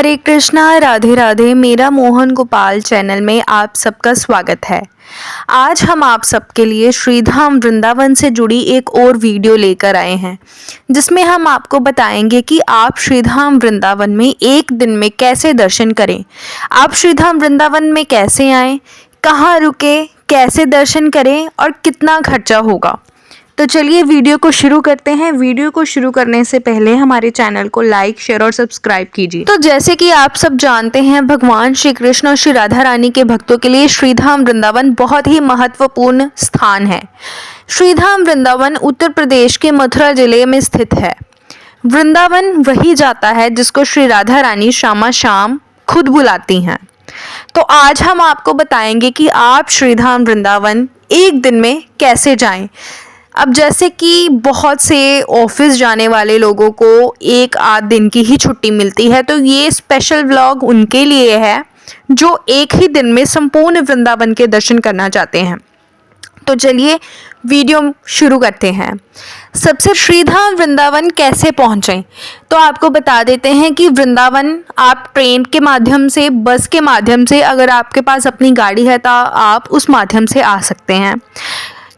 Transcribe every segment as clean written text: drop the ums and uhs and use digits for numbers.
हरे कृष्णा राधे राधे। मेरा मोहन गोपाल चैनल में आप सबका स्वागत है। आज हम आप सबके लिए श्रीधाम वृंदावन से जुड़ी एक और वीडियो लेकर आए हैं, जिसमें हम आपको बताएंगे कि आप श्रीधाम वृंदावन में एक दिन में कैसे दर्शन करें, आप श्रीधाम वृंदावन में कैसे आएं, कहाँ रुके, कैसे दर्शन करें और कितना खर्चा होगा। तो चलिए वीडियो को शुरू करते हैं। वीडियो को शुरू करने से पहले हमारे चैनल को लाइक, शेयर और सब्सक्राइब कीजिए। तो जैसे कि आप सब जानते हैं, भगवान श्री कृष्ण और श्री राधा रानी के भक्तों के लिए श्रीधाम वृंदावन बहुत ही महत्वपूर्ण स्थान है। श्रीधाम वृंदावन उत्तर प्रदेश के मथुरा जिले में स्थित है। वृंदावन वही जाता है जिसको श्री राधा रानी शामा शाम खुद बुलाती हैं। तो आज हम आपको बताएंगे कि आप श्रीधाम वृंदावन एक दिन में कैसे जाएं। अब जैसे कि बहुत से ऑफिस जाने वाले लोगों को एक आध दिन की ही छुट्टी मिलती है, तो ये स्पेशल व्लॉग उनके लिए है जो एक ही दिन में संपूर्ण वृंदावन के दर्शन करना चाहते हैं। तो चलिए वीडियो शुरू करते हैं। सबसे श्रीधाम वृंदावन कैसे पहुँचें, तो आपको बता देते हैं कि वृंदावन आप ट्रेन के माध्यम से, बस के माध्यम से, अगर आपके पास अपनी गाड़ी है तो आप उस माध्यम से आ सकते हैं।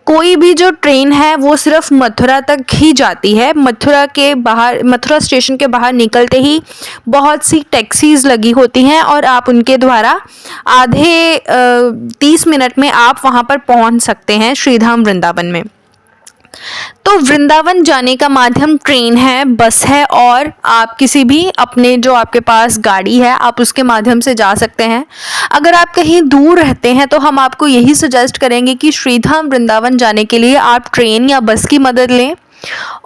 कोई भी जो ट्रेन है वो सिर्फ मथुरा तक ही जाती है। मथुरा के बाहर, मथुरा स्टेशन के बाहर निकलते ही बहुत सी टैक्सीज लगी होती हैं और आप उनके द्वारा आधे 30 मिनट में आप वहाँ पर पहुँच सकते हैं श्रीधाम वृंदावन में। तो वृंदावन जाने का माध्यम ट्रेन है, बस है, और आप किसी भी अपने जो आपके पास गाड़ी है आप उसके माध्यम से जा सकते हैं। अगर आप कहीं दूर रहते हैं तो हम आपको यही सजेस्ट करेंगे कि श्रीधाम वृंदावन जाने के लिए आप ट्रेन या बस की मदद लें।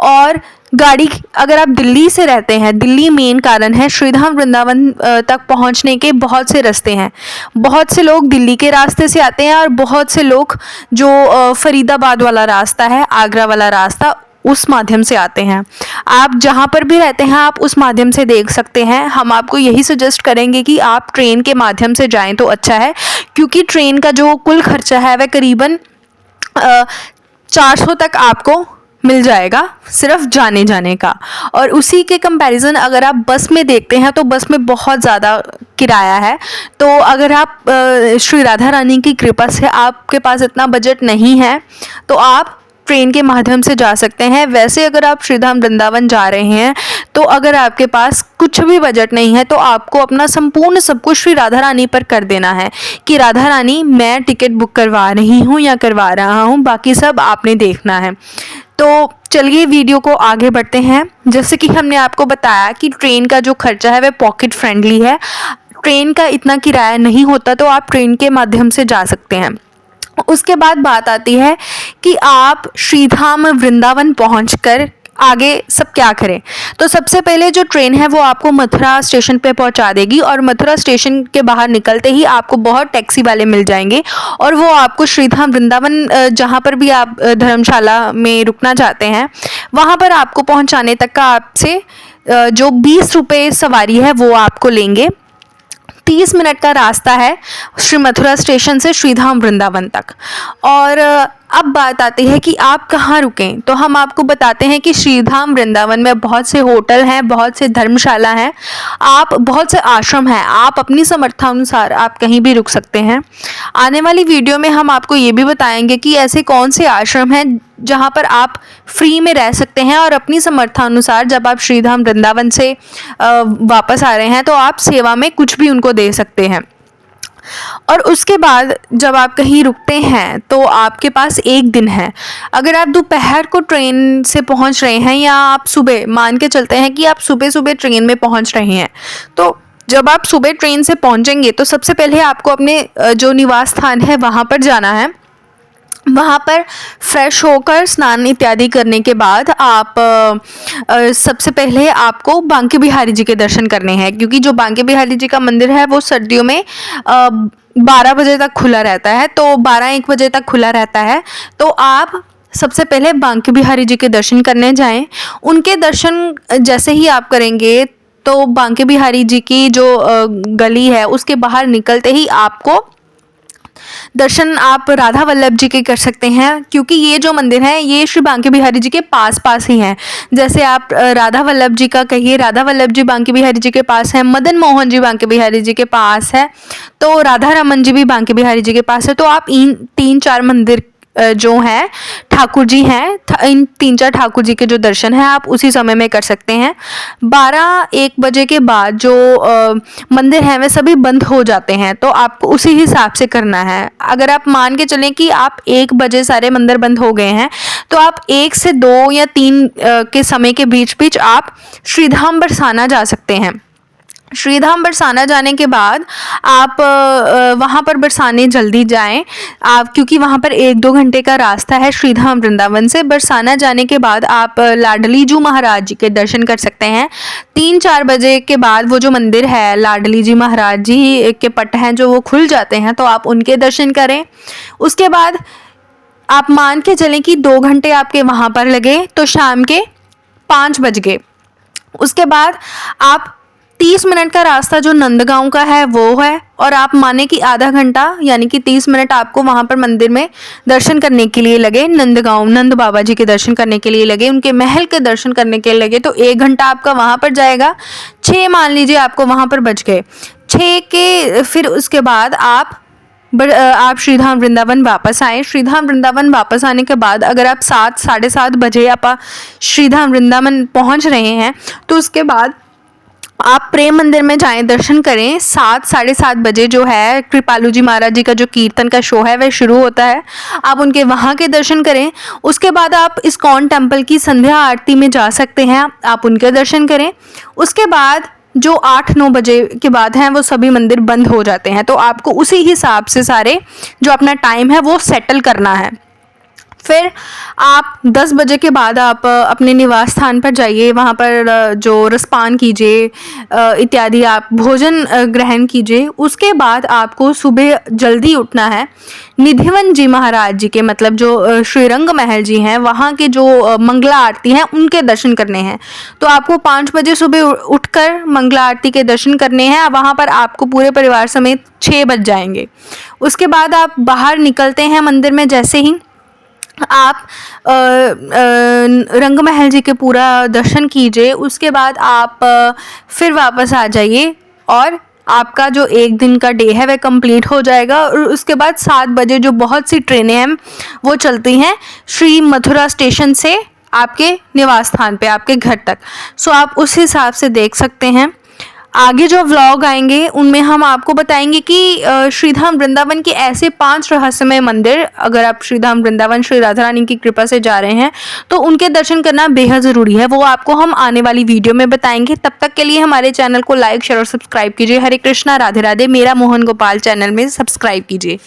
और गाड़ी, अगर आप दिल्ली से रहते हैं, दिल्ली मेन कारण है, श्रीधाम वृंदावन तक पहुंचने के बहुत से रास्ते हैं। बहुत से लोग दिल्ली के रास्ते से आते हैं और बहुत से लोग जो फरीदाबाद वाला रास्ता है, आगरा वाला रास्ता, उस माध्यम से आते हैं। आप जहाँ पर भी रहते हैं आप उस माध्यम से देख सकते हैं। हम आपको यही सजेस्ट करेंगे कि आप ट्रेन के माध्यम से जाएं तो अच्छा है, क्योंकि ट्रेन का जो कुल खर्चा है वह करीबन 400 तक आपको मिल जाएगा सिर्फ जाने जाने का। और उसी के कंपैरिजन अगर आप बस में देखते हैं तो बस में बहुत ज़्यादा किराया है। तो अगर आप श्री राधा रानी की कृपा से आपके पास इतना बजट नहीं है तो आप ट्रेन के माध्यम से जा सकते हैं। वैसे अगर आप श्रीधाम वृंदावन जा रहे हैं तो अगर आपके पास कुछ भी बजट नहीं है तो आपको अपना संपूर्ण सब कुछ श्री राधा रानी पर कर देना है कि राधा रानी मैं टिकट बुक करवा रही हूँ या करवा रहा हूँ, बाकी सब आपने देखना है। तो चलिए वीडियो को आगे बढ़ते हैं। जैसे कि हमने आपको बताया कि ट्रेन का जो खर्चा है वह पॉकेट फ्रेंडली है। ट्रेन का इतना किराया नहीं होता तो आप ट्रेन के माध्यम से जा सकते हैं। उसके बाद बात आती है कि आप श्रीधाम वृंदावन पहुंचकर आगे सब क्या करें। तो सबसे पहले जो ट्रेन है वो आपको मथुरा स्टेशन पे पहुंचा देगी और मथुरा स्टेशन के बाहर निकलते ही आपको बहुत टैक्सी वाले मिल जाएंगे और वो आपको श्रीधाम वृंदावन जहां पर भी आप धर्मशाला में रुकना चाहते हैं वहां पर आपको पहुंचाने तक का आपसे जो 20 रुपये सवारी है वो आपको लेंगे। 30 मिनट का रास्ता है श्री मथुरा स्टेशन से श्रीधाम वृंदावन तक। और अब बात आती है कि आप कहाँ रुकें। तो हम आपको बताते हैं कि श्रीधाम वृंदावन में बहुत से होटल हैं, बहुत से धर्मशाला हैं, आप बहुत से आश्रम हैं, आप अपनी समर्थानुसार आप कहीं भी रुक सकते हैं। आने वाली वीडियो में हम आपको ये भी बताएंगे कि ऐसे कौन से आश्रम हैं जहाँ पर आप फ्री में रह सकते हैं और अपनी समर्थानुसार जब आप श्रीधाम वृंदावन से वापस आ रहे हैं तो आप सेवा में कुछ भी उनको दे सकते हैं। और उसके बाद जब आप कहीं रुकते हैं तो आपके पास एक दिन है। अगर आप दोपहर को ट्रेन से पहुंच रहे हैं या आप सुबह, मान के चलते हैं कि आप सुबह सुबह ट्रेन में पहुंच रहे हैं, तो जब आप सुबह ट्रेन से पहुंचेंगे तो सबसे पहले आपको अपने जो निवास स्थान है वहाँ पर जाना है। वहाँ पर फ्रेश होकर स्नान इत्यादि करने के बाद आप सबसे पहले आपको बांके बिहारी जी के दर्शन करने हैं, क्योंकि जो बांके बिहारी जी का मंदिर है वो सर्दियों में 12 बजे तक खुला रहता है, तो 12-1 बजे तक खुला रहता है। तो आप सबसे पहले बांके बिहारी जी के दर्शन करने जाएं। उनके दर्शन जैसे ही आप करेंगे तो बांके बिहारी जी की जो गली है उसके बाहर निकलते ही आपको दर्शन आप राधा वल्लभ जी के कर सकते हैं, क्योंकि ये जो मंदिर है ये श्री बांके बिहारी जी के पास पास ही हैं। जैसे आप राधा वल्लभ जी का कहिए, राधा वल्लभ जी बांके बिहारी जी के पास है, मदन मोहन जी बांके बिहारी जी के पास है, तो राधा रमन जी भी बांके बिहारी जी के पास है। तो आप इन 3-4 मंदिर जो हैं ठाकुर जी हैं, इन 3-4 ठाकुर जी के जो दर्शन हैं आप उसी समय में कर सकते हैं। 12-1 बजे के बाद जो मंदिर हैं वे सभी बंद हो जाते हैं, तो आपको उसी हिसाब से करना है। अगर आप मान के चलें कि आप 1 बजे सारे मंदिर बंद हो गए हैं, तो आप 1 से 2 या 3 के समय के बीच बीच आप श्रीधाम बरसाना जा सकते हैं। श्रीधाम बरसाना जाने के बाद आप वहाँ पर बरसाने जल्दी जाएं आप, क्योंकि वहाँ पर 1-2 घंटे का रास्ता है श्रीधाम वृंदावन से। बरसाना जाने के बाद आप लाडली जी महाराज जी के दर्शन कर सकते हैं। 3-4 बजे के बाद वो जो मंदिर है लाडली जी महाराज जी के पट हैं जो वो खुल जाते हैं, तो आप उनके दर्शन करें। उसके बाद आप मान के चलें कि 2 घंटे आपके वहाँ पर लगे, तो शाम के 5 बज गए। उसके बाद आप 30 मिनट का रास्ता जो नंदगांव का है वो है, और आप माने कि आधा घंटा यानी कि 30 मिनट आपको वहाँ पर मंदिर में दर्शन करने के लिए लगे, नंदगांव नंद बाबा जी के दर्शन करने के लिए लगे, उनके महल के दर्शन करने के लिए लगे, तो 1 घंटा आपका वहाँ पर जाएगा। 6 मान लीजिए आपको वहाँ पर बच गए। 6 के फिर उसके बाद आप श्रीधाम वृंदावन वापस आए। श्रीधाम वृंदावन वापस आने के बाद अगर आप 7 साढ़े 7 बजे आप श्रीधाम वृंदावन पहुँच रहे हैं, तो उसके बाद आप प्रेम मंदिर में जाएं, दर्शन करें। 7 साढ़े 7 बजे जो है कृपालू जी महाराज जी का जो कीर्तन का शो है वह शुरू होता है, आप उनके वहाँ के दर्शन करें। उसके बाद आप इस्कॉन टेम्पल की संध्या आरती में जा सकते हैं, आप उनके दर्शन करें। उसके बाद जो 8-9 बजे के बाद हैं वो सभी मंदिर बंद हो जाते हैं, तो आपको उसी हिसाब से सारे जो अपना टाइम है वो सेटल करना है। फिर आप 10 बजे के बाद आप अपने निवास स्थान पर जाइए, वहाँ पर जो रसपान कीजिए इत्यादि आप भोजन ग्रहण कीजिए। उसके बाद आपको सुबह जल्दी उठना है। निधिवन जी महाराज जी के मतलब जो श्रीरंग महल जी हैं वहाँ के जो मंगला आरती हैं उनके दर्शन करने हैं, तो आपको 5 बजे सुबह उठकर मंगला आरती के दर्शन करने हैं। वहाँ पर आपको पूरे परिवार समेत 6 बज जाएंगे। उसके बाद आप बाहर निकलते हैं मंदिर में, जैसे ही आप रंग महल जी के पूरा दर्शन कीजिए। उसके बाद आप फिर वापस आ जाइए और आपका जो 1 दिन का डे है वह कंप्लीट हो जाएगा। और उसके बाद 7 बजे जो बहुत सी ट्रेनें हैं वो चलती हैं श्री मथुरा स्टेशन से आपके निवास स्थान पे, आपके घर तक। सो आप उस हिसाब से देख सकते हैं। आगे जो व्लॉग आएंगे उनमें हम आपको बताएंगे कि श्रीधाम वृंदावन के ऐसे 5 रहस्यमय मंदिर, अगर आप श्रीधाम वृंदावन श्री राधा रानी की कृपा से जा रहे हैं तो उनके दर्शन करना बेहद ज़रूरी है। वो आपको हम आने वाली वीडियो में बताएंगे। तब तक के लिए हमारे चैनल को लाइक शेयर और सब्सक्राइब कीजिए। हरे कृष्णा, राधे राधे। मेरा मोहन गोपाल चैनल में सब्सक्राइब कीजिए।